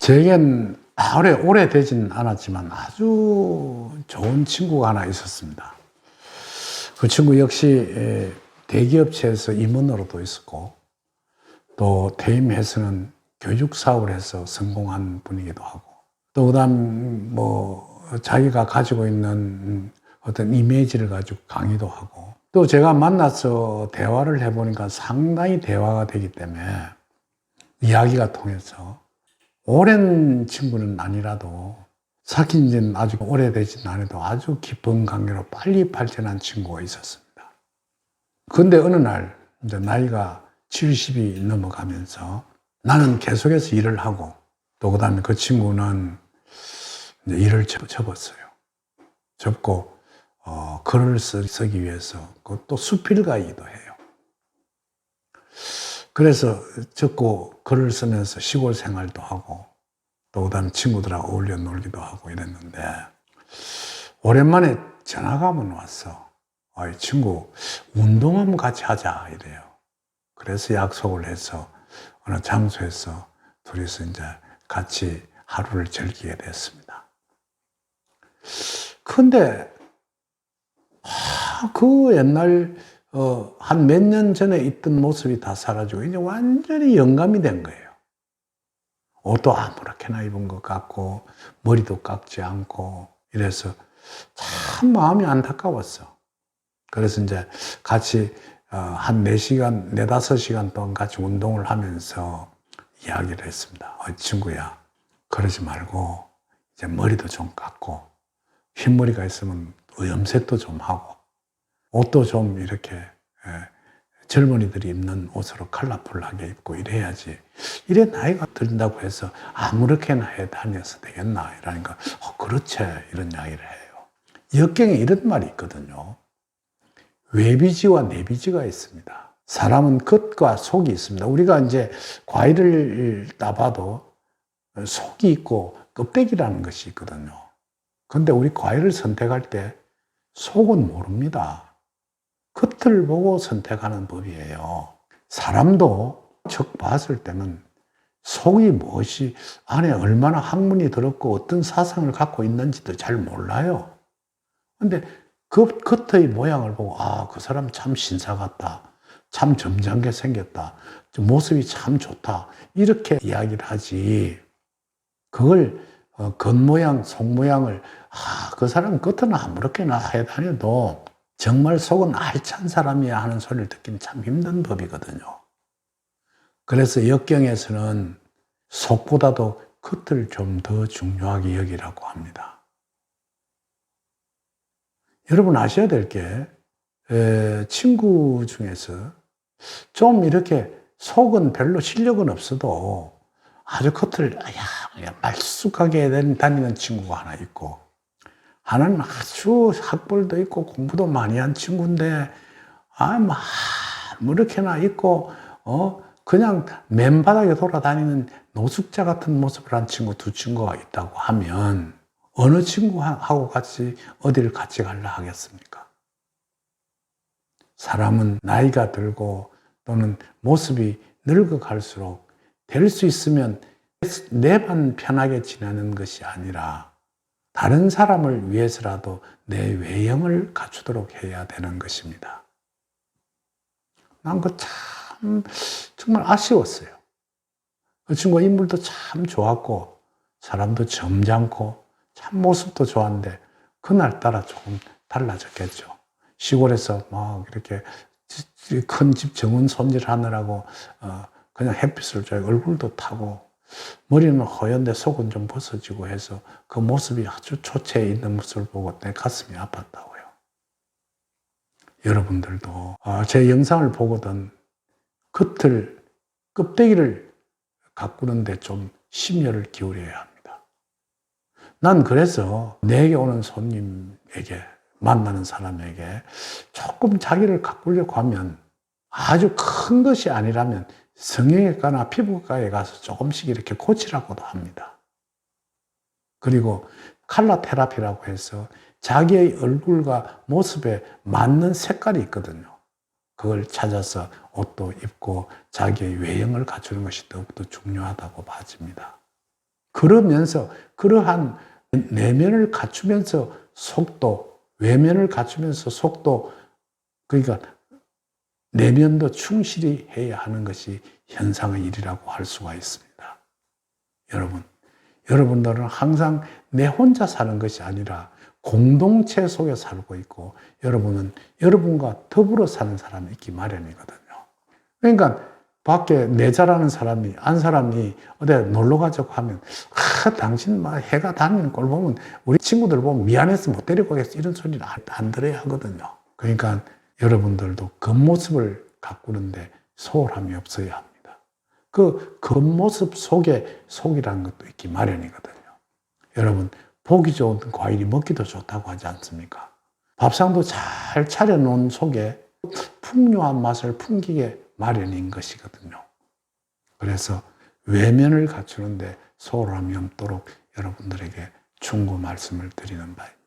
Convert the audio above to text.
제겐 오래되진 않았지만 아주 좋은 친구가 하나 있었습니다. 그 친구 역시 대기업체에서 임원으로도 있었고, 또 퇴임해서는 교육 사업을 해서 성공한 분이기도 하고, 또 그다음 자기가 가지고 있는 어떤 이미지를 가지고 강의도 하고, 또 제가 만나서 대화를 해보니까 상당히 대화가 되기 때문에 이야기가 통해서 오랜 친구는 아니라도 사귄 지는 아주 오래되진 않아도 아주 깊은 관계로 빨리 발전한 친구가 있었습니다. 그런데 어느 날 이제 나이가 70이 넘어가면서 나는 계속해서 일을 하고, 또 그다음에 그 친구는 이제 일을 접었어요. 접고 글을 쓰기 위해서 또 수필가이기도 해요. 그래서 적고 글을 쓰면서 시골 생활도 하고, 또 그다음에 친구들하고 어울려 놀기도 하고 이랬는데, 오랜만에 전화가 한번 왔어. 이 친구 운동 한번 같이 하자 이래요. 그래서 약속을 해서 어느 장소에서 둘이서 이제 같이 하루를 즐기게 됐습니다. 근데 그 옛날 한 몇 년 전에 있던 모습이 다 사라지고 이제 완전히 영감이 된 거예요. 옷도 아무렇게나 입은 것 같고 머리도 깎지 않고 이래서 참 마음이 안타까웠어. 그래서 이제 같이 한 4시간, 4~5시간 동안 같이 운동을 하면서 이야기를 했습니다. 친구야, 그러지 말고 이제 머리도 좀 깎고 흰머리가 있으면 염색도 좀 하고 옷도 좀 이렇게 젊은이들이 입는 옷으로 컬러풀하게 입고 이래야지. 이래 나이가 든다고 해서 아무렇게나 해 다녀서 되겠나 이러니까 그렇지 이런 이야기를 해요. 역경에 이런 말이 있거든요. 외비지와 내비지가 있습니다. 사람은 겉과 속이 있습니다. 우리가 이제 과일을 따봐도 속이 있고 껍데기라는 것이 있거든요. 그런데 우리 과일을 선택할 때 속은 모릅니다. 겉을 보고 선택하는 법이에요. 사람도 척 봤을 때는 속이 무엇이, 안에 얼마나 학문이 들었고 어떤 사상을 갖고 있는지도 잘 몰라요. 근데 그 겉의 모양을 보고 그 사람 참 신사 같다, 참 점잖게 생겼다, 모습이 참 좋다 이렇게 이야기를 하지, 그걸 겉모양 속모양을 그 사람 겉은 아무렇게나 해 다녀도 정말 속은 알찬 사람이야 하는 소리를 듣기는 참 힘든 법이거든요. 그래서 역경에서는 속보다도 겉을 좀 더 중요하게 여기라고 합니다. 여러분 아셔야 될 게, 친구 중에서 좀 이렇게 속은 별로 실력은 없어도 아주 겉을 말쑥하게 다니는 친구가 하나 있고, 하나는 아주 학벌도 있고 공부도 많이 한 친구인데 아무렇게나 있고 그냥 맨바닥에 돌아다니는 노숙자 같은 모습을 한 친구, 두 친구가 있다고 하면 어느 친구하고 같이 어디를 같이 가려 하겠습니까? 사람은 나이가 들고 또는 모습이 늙어갈수록 될 수 있으면 내만 편하게 지내는 것이 아니라 다른 사람을 위해서라도 내 외형을 갖추도록 해야 되는 것입니다. 난 그 참 정말 아쉬웠어요. 그 친구가 인물도 참 좋았고 사람도 점잖고 참 모습도 좋았는데 그날따라 조금 달라졌겠죠. 시골에서 막 이렇게 큰 집 정원 손질하느라고 그냥 햇빛을 쬐 얼굴도 타고 머리는 허연데 속은 좀 벗어지고 해서 그 모습이 아주 초췌해 있는 모습을 보고 내 가슴이 아팠다고요. 여러분들도 제 영상을 보거든 껍데기를 가꾸는데 좀 심혈을 기울여야 합니다. 난 그래서 내게 오는 손님에게, 만나는 사람에게 조금 자기를 가꾸려고 하면, 아주 큰 것이 아니라면 성형외과나 피부과에 가서 조금씩 이렇게 고치라고도 합니다. 그리고 컬러 테라피라고 해서 자기의 얼굴과 모습에 맞는 색깔이 있거든요. 그걸 찾아서 옷도 입고 자기의 외형을 갖추는 것이 더욱더 중요하다고 봐집니다. 그러면서 그러한 내면을 갖추면서 속도, 외면을 갖추면서 속도, 그러니까 내면도 충실히 해야 하는 것이 현상의 일이라고 할 수가 있습니다. 여러분들은 항상 내 혼자 사는 것이 아니라 공동체 속에 살고 있고, 여러분은 여러분과 더불어 사는 사람이 있기 마련이거든요. 그러니까 밖에 내 잘하는 사람이, 안 사람이 어디 놀러 가자고 하면, 당신 막 해가 다니는 꼴 보면 우리 친구들 보면 미안해서 못 데리고 가겠어. 이런 소리를 안 들어야 하거든요. 그러니까 여러분들도 겉모습을 가꾸는데 소홀함이 없어야 합니다. 그 겉모습 속에 속이라는 것도 있기 마련이거든요. 여러분, 보기 좋은 과일이 먹기도 좋다고 하지 않습니까? 밥상도 잘 차려놓은 속에 풍요한 맛을 풍기게 마련인 것이거든요. 그래서 외면을 갖추는데 소홀함이 없도록 여러분들에게 충고 말씀을 드리는 바입니다.